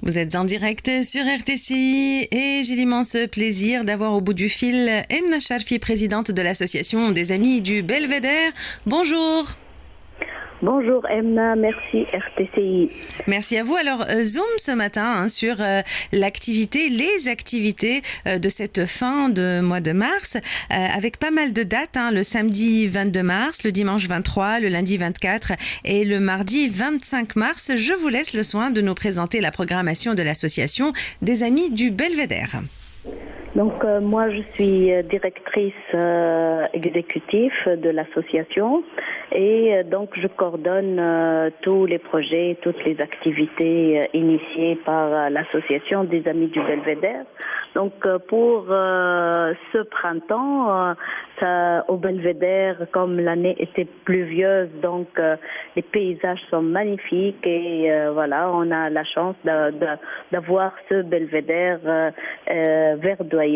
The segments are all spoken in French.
Vous êtes en direct sur RTCI et j'ai l'immense plaisir d'avoir au bout du fil Emna Charfi, présidente de l'association des Amis du Belvédère. Bonjour. Bonjour Emna, merci RTCI. Merci à vous. Alors Zoom ce matin sur les activités de cette fin de mois de mars avec pas mal de dates, le samedi 22 mars, le dimanche 23, le lundi 24 et le mardi 25 mars. Je vous laisse le soin de nous présenter la programmation de l'association des Amis du Belvédère. Donc moi je suis directrice exécutive de l'association et donc je coordonne tous les projets, toutes les activités initiées par l'association des Amis du Belvédère. Donc pour ce printemps, au Belvédère, comme l'année était pluvieuse, donc les paysages sont magnifiques et voilà, on a la chance d'avoir ce Belvédère verdoyant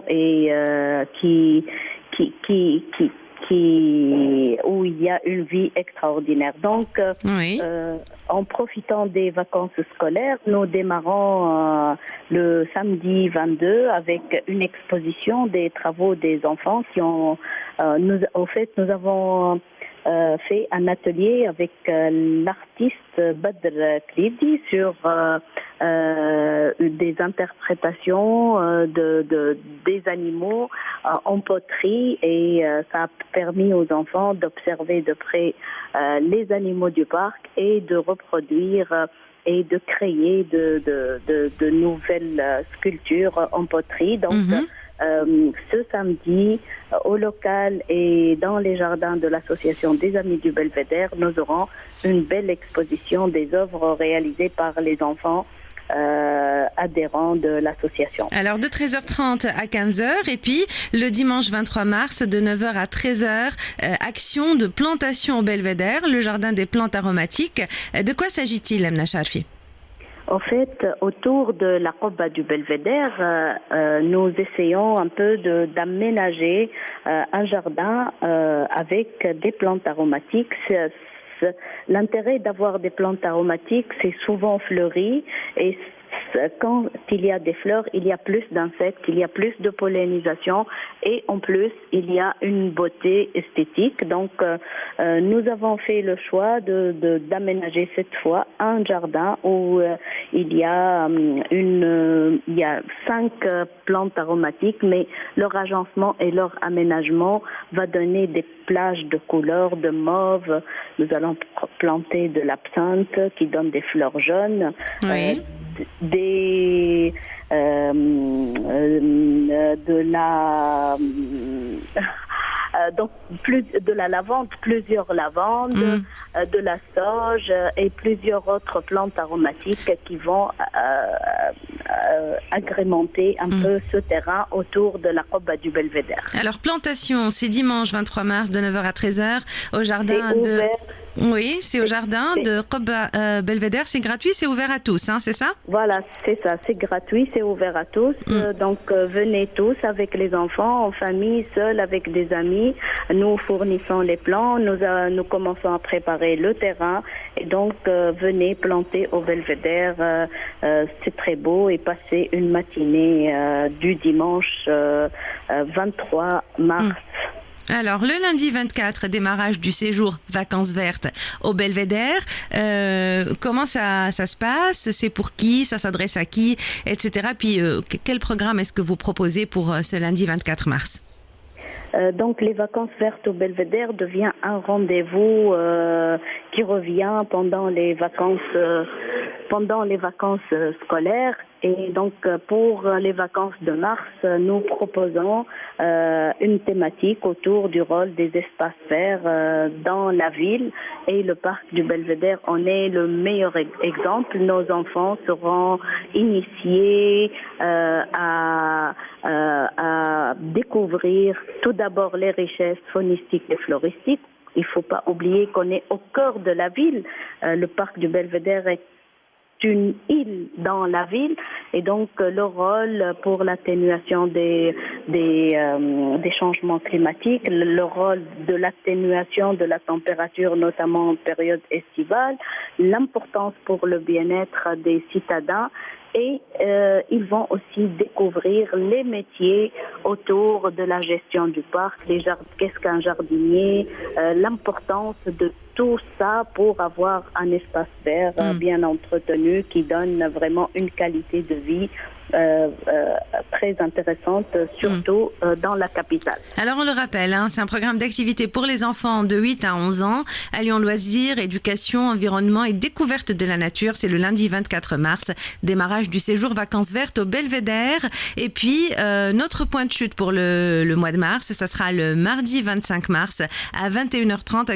et où il y a une vie extraordinaire. Donc, oui. En profitant des vacances scolaires, nous démarrons le samedi 22 avec une exposition des travaux des enfants qui ont. Nous avons fait un atelier avec l'artiste Badr Klidi sur des interprétations des animaux en poterie et ça a permis aux enfants d'observer de près les animaux du parc et de reproduire et de créer de nouvelles sculptures en poterie. Donc, ce samedi, au local et dans les jardins de l'association des Amis du Belvédère, nous aurons une belle exposition des œuvres réalisées par les enfants adhérents de l'association. Alors de 13h30 à 15h et puis le dimanche 23 mars de 9h à 13h, action de plantation au Belvédère, le jardin des plantes aromatiques. De quoi s'agit-il, Emna Charfi ? En fait, autour de la Qobba du Belvédère, nous essayons un peu d'aménager un jardin avec des plantes aromatiques. L'intérêt d'avoir des plantes aromatiques, c'est souvent fleuri et quand il y a des fleurs, il y a plus d'insectes, il y a plus de pollinisation et en plus, il y a une beauté esthétique. Donc, nous avons fait le choix d'aménager cette fois un jardin où il y a 5 plantes aromatiques, mais leur agencement et leur aménagement va donner des plages de couleurs, de mauve. Nous allons planter de l'absinthe qui donne des fleurs jaunes. Oui. De la lavande, plusieurs lavandes, de la sauge et plusieurs autres plantes aromatiques qui vont agrémenter un peu ce terrain autour de la Qobba du Belvédère. Alors plantation, c'est dimanche 23 mars de 9h à 13h au jardin de... Oui, c'est au jardin de Qobba Belvédère, c'est gratuit, c'est ouvert à tous, c'est ça ? Voilà, c'est ça, c'est gratuit, c'est ouvert à tous. Donc venez tous avec les enfants, en famille, seuls, avec des amis. Nous fournissons les plants, nous commençons à préparer le terrain et donc venez planter au Belvédère. C'est très beau et passer une matinée du dimanche 23 mars. Alors, le lundi 24, démarrage du séjour Vacances Vertes au Belvédère. Comment ça se passe ? C'est pour qui ? Ça s'adresse à qui ? Etc. Puis, quel programme est-ce que vous proposez pour ce lundi 24 mars ? Donc les vacances vertes au Belvédère devient un rendez-vous qui revient pendant les vacances scolaires. Et donc pour les vacances de mars, nous proposons une thématique autour du rôle des espaces verts dans la ville et le parc du Belvédère en est le meilleur exemple. Nos enfants seront initiés à découvrir tout d'abord les richesses faunistiques et floristiques. Il ne faut pas oublier qu'on est au cœur de la ville. Le parc du Belvédère est une île dans la ville et donc le rôle pour l'atténuation des changements climatiques, le rôle de l'atténuation de la température, notamment en période estivale, l'importance pour le bien-être des citadins. Et ils vont aussi découvrir les métiers autour de la gestion du parc, qu'est-ce qu'un jardinier, l'importance de tout ça pour avoir un espace vert bien entretenu qui donne vraiment une qualité de vie très intéressante, surtout dans la capitale. Alors on le rappelle, c'est un programme d'activité pour les enfants de 8 à 11 ans, alliant loisirs, éducation, environnement et découverte de la nature. C'est le lundi 24 mars, démarrage du séjour vacances vertes au Belvédère. Et puis notre point de chute pour le mois de mars, ça sera le mardi 25 mars à 21h30.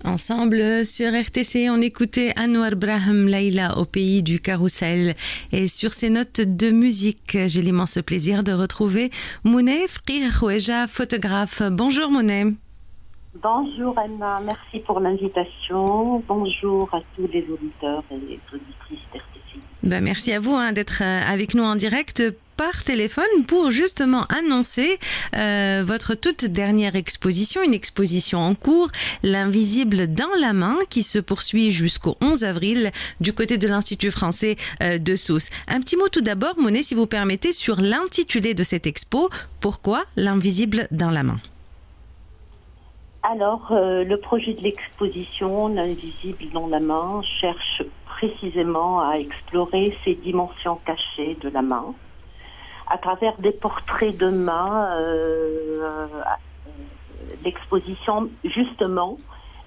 Ensemble sur RTC, on écoutait Anwar Brahim Laïla au pays du carrousel. Et sur ces notes de musique, j'ai l'immense plaisir de retrouver Mounay Frihoueja, photographe. Bonjour Mounay. Bonjour Anna, merci pour l'invitation. Bonjour à tous les auditeurs et les auditrices d'RTC. Merci à vous d'être avec nous en direct par téléphone pour justement annoncer votre toute dernière exposition, une exposition en cours, L'invisible dans la main, qui se poursuit jusqu'au 11 avril du côté de l'Institut français de Sousse. Un petit mot tout d'abord, Mounay, si vous permettez, sur l'intitulé de cette expo. Pourquoi L'invisible dans la main? Alors, le projet de l'exposition L'invisible dans la main cherche précisément à explorer ces dimensions cachées de la main à travers des portraits de mains. L'exposition, justement,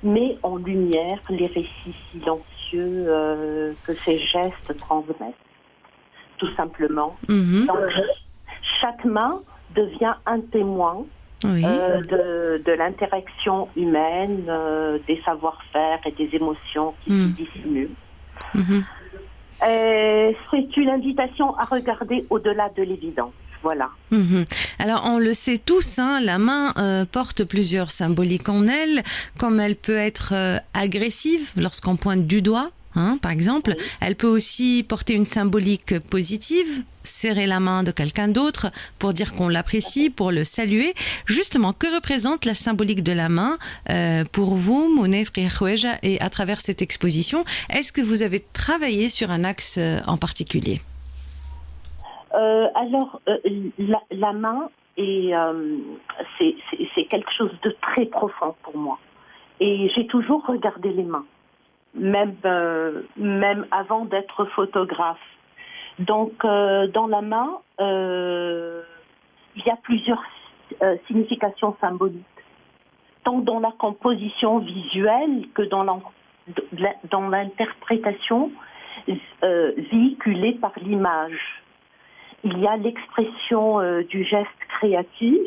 met en lumière les récits silencieux que ces gestes transmettent, tout simplement. Mm-hmm. Donc, chaque main devient un témoin de l'interaction humaine, des savoir-faire et des émotions qui s'y dissimulent. Mm-hmm. C'est une invitation à regarder au-delà de l'évidence. Voilà. Alors, on le sait tous, la main porte plusieurs symboliques en elle, comme elle peut être agressive lorsqu'on pointe du doigt, par exemple. Oui. Elle peut aussi porter une symbolique positive, serrer la main de quelqu'un d'autre pour dire qu'on l'apprécie, pour le saluer. Justement, que représente la symbolique de la main pour vous, Mounay Frihoueja, et à travers cette exposition? Est-ce que vous avez travaillé sur un axe en particulier? Alors, la main, c'est quelque chose de très profond pour moi. Et j'ai toujours regardé les mains, même avant d'être photographe. Donc, dans la main, il y a plusieurs significations symboliques, tant dans la composition visuelle que dans l'interprétation véhiculée par l'image. Il y a l'expression du geste créatif,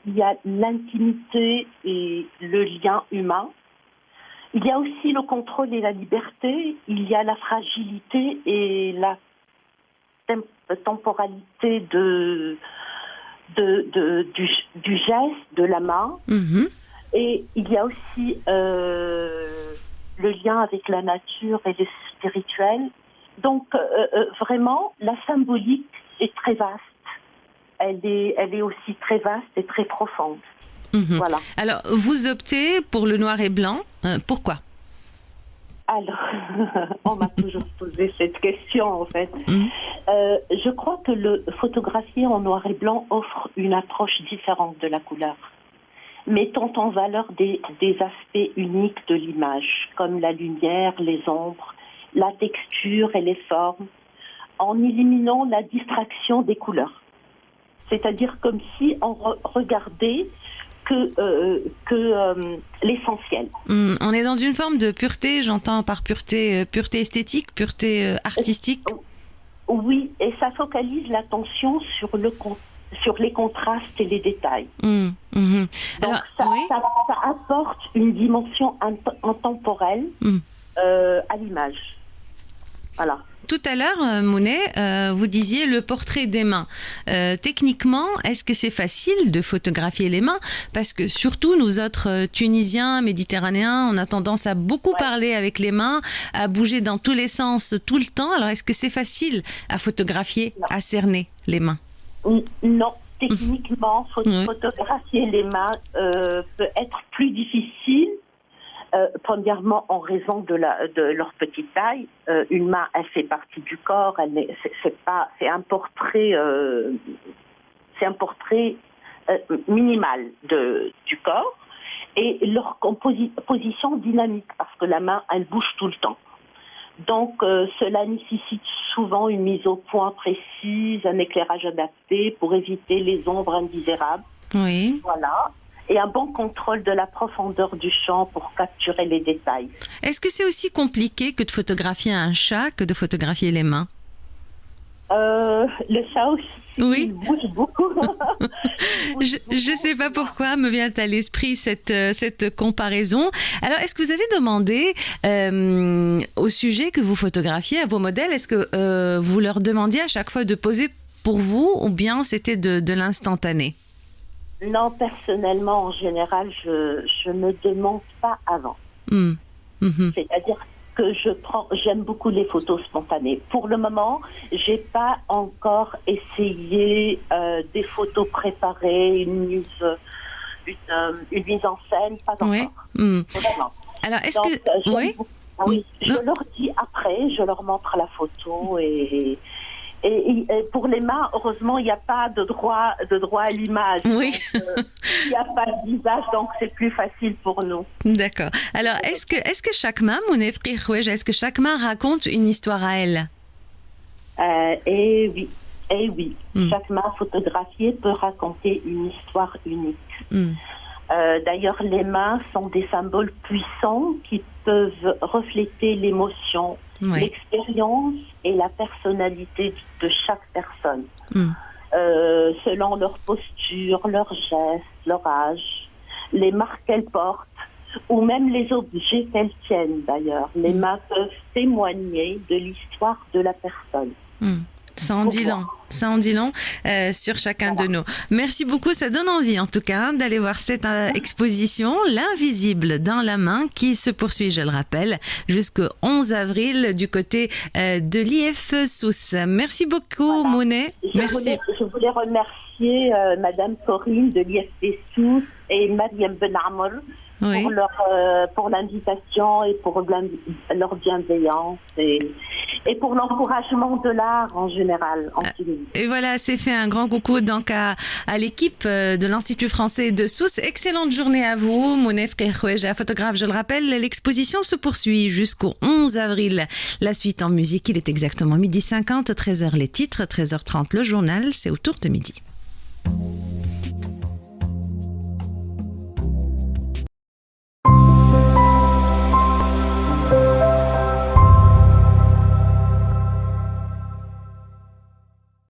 il y a l'intimité et le lien humain. Il y a aussi le contrôle et la liberté, il y a la fragilité et la temporalité du geste, de la main. Mm-hmm. Et il y a aussi le lien avec la nature et le spirituel. Donc, vraiment, la symbolique est très vaste. Elle est aussi très vaste et très profonde. Mm-hmm. Voilà. Alors, vous optez pour le noir et blanc. Pourquoi? Alors, on m'a toujours posé cette question, en fait. Je crois que le photographier en noir et blanc offre une approche différente de la couleur, mettant en valeur des aspects uniques de l'image, comme la lumière, les ombres, la texture et les formes, en éliminant la distraction des couleurs. C'est-à-dire comme si on regardait que l'essentiel. On est dans une forme de pureté, j'entends par pureté esthétique, pureté artistique. Oui, et ça focalise l'attention sur les contrastes et les détails. Donc alors, ça apporte une dimension intemporelle à l'image. Voilà. Tout à l'heure, Mounet, vous disiez le portrait des mains. Techniquement, est-ce que c'est facile de photographier les mains? Parce que surtout, nous autres Tunisiens, Méditerranéens, on a tendance à beaucoup parler avec les mains, à bouger dans tous les sens tout le temps. Alors, est-ce que c'est facile à photographier, à cerner les mains? Non. Techniquement, photographier les mains peut être plus difficile. Premièrement, en raison de leur petite taille, une main, elle fait partie du corps. C'est un portrait minimal du corps et leur position dynamique parce que la main, elle bouge tout le temps. Donc, cela nécessite souvent une mise au point précise, un éclairage adapté pour éviter les ombres indésirables. Oui. Voilà. Et un bon contrôle de la profondeur du champ pour capturer les détails. Est-ce que c'est aussi compliqué que de photographier un chat que de photographier les mains? Le chat aussi, il bouge beaucoup. Je ne sais pas pourquoi me vient à l'esprit cette comparaison. Alors, est-ce que vous avez demandé au sujet que vous photographiez, à vos modèles, est-ce que vous leur demandiez à chaque fois de poser pour vous ou bien c'était de l'instantané? Non, personnellement, en général, je ne demande pas avant. C'est-à-dire que j'aime beaucoup les photos spontanées. Pour le moment, j'ai pas encore essayé des photos préparées, une mise en scène, pas encore. Vraiment. Alors, est-ce que je leur dis après, je leur montre la photo et pour les mains, heureusement, il n'y a pas de droit à l'image. Oui. Il n'y a pas de visage, donc c'est plus facile pour nous. D'accord. Alors, est-ce que chaque main, Mounet Frihouej, est-ce que chaque main raconte une histoire à elle? Oui. Chaque main photographiée peut raconter une histoire unique. D'ailleurs, les mains sont des symboles puissants qui peuvent refléter l'émotion, l'expérience et la personnalité de chaque personne. Selon leur posture, leurs gestes, leur âge, les marques qu'elles portent, ou même les objets qu'elles tiennent d'ailleurs. Les mains peuvent témoigner de l'histoire de la personne. Ça en dit long sur chacun de nous. Merci beaucoup, ça donne envie en tout cas d'aller voir cette exposition, L'invisible dans la main, qui se poursuit, je le rappelle, jusqu'au 11 avril du côté de l'IF Sousse. Merci beaucoup, Mounet. Merci. Je voulais remercier Madame Corinne de l'IFP Sousse et Mariam Ben Amr pour l'invitation et pour leur bienveillance et pour l'encouragement de l'art en général en Tunisie. Et voilà, c'est fait. Un grand coucou donc à l'équipe de l'Institut français de Sousse. Excellente journée à vous, Mounet Frihouej, photographe. Je le rappelle, l'exposition se poursuit jusqu'au 11 avril. La suite en musique, il est exactement 12h50, 13h les titres, 13h30 le journal, c'est autour de midi.